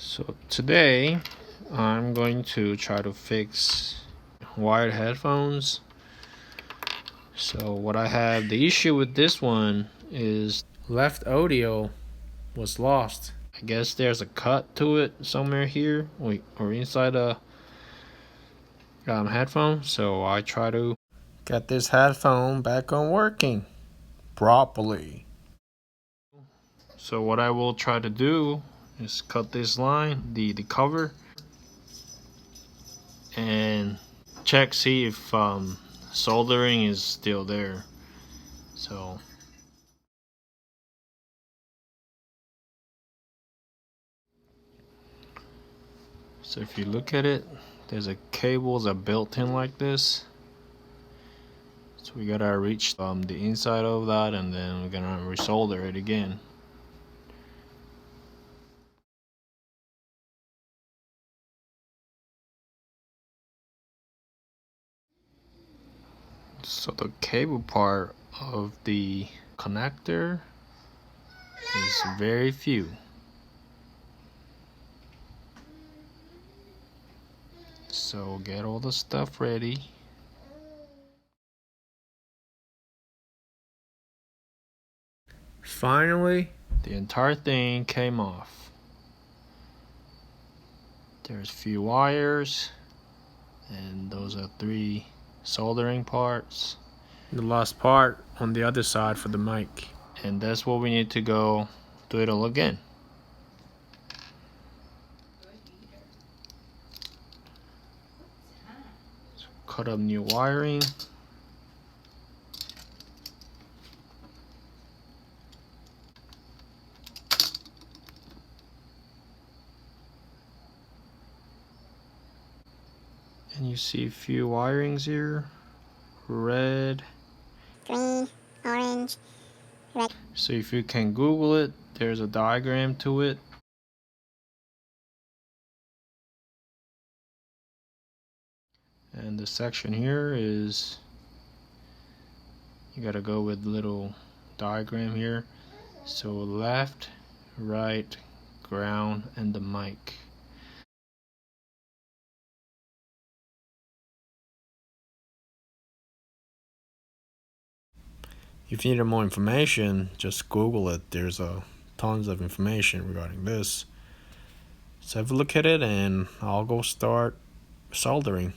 So today I'm going to try to fix wired headphones. So what I have, the issue with this one is left audio was lost. I guess there's a cut to it somewhere here or inside a headphone. So I try to get this headphone back on working properly. So what I will try to do is cut this line, the cover, and see if soldering is still there. So if you look at it, there's a cables are built in like this. So we gotta reach the inside of that, and then we're gonna resolder it again. So the cable part of the connector is very few. So get all the stuff ready. Finally, the entire thing came off. There's few wires, and those are 3 soldering parts. The last part on the other side for the mic. And that's what we need to go do it all again. So cut up new wiring. And you see a few wirings here. Red, green, orange, red. So if you can Google it, there's a diagram to it. And the section here is, you gotta go with little diagram here. So left, right, ground, and the mic. If you need more information, just Google it. There's tons of information regarding this. So have a look at it, and I'll go start soldering.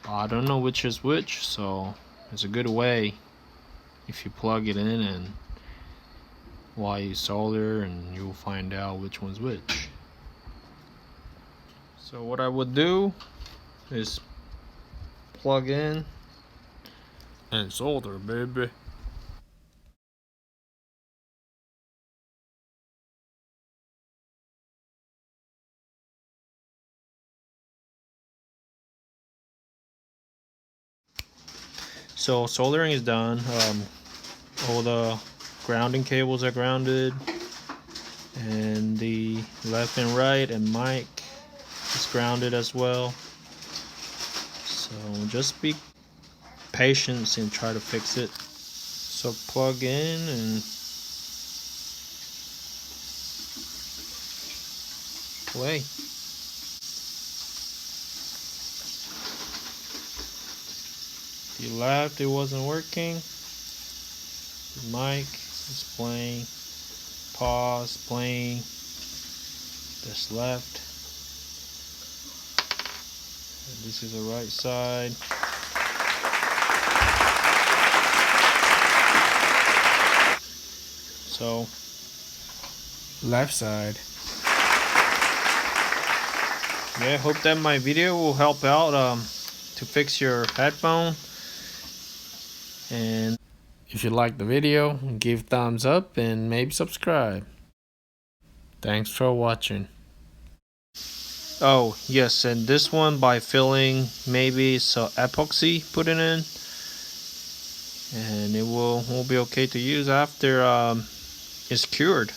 I don't know which is which, so it's a good way if you plug it in and while you solder, and you'll find out which one's which. So what I would do is plug in and solder, baby. So soldering is done. All the grounding cables are grounded, and the left and right and mic is grounded as well. So just be patient and try to fix it. So plug in and play. If you left, it wasn't working. The mic is playing. Pause, playing. That's left. And this is the right side. So, left side. Yeah, hope that my video will help out to fix your headphone. And if you like the video, give thumbs up and maybe subscribe. Thanks for watching. Oh yes, and this one by filling maybe so epoxy, put it in, and it will be okay to use after it's cured.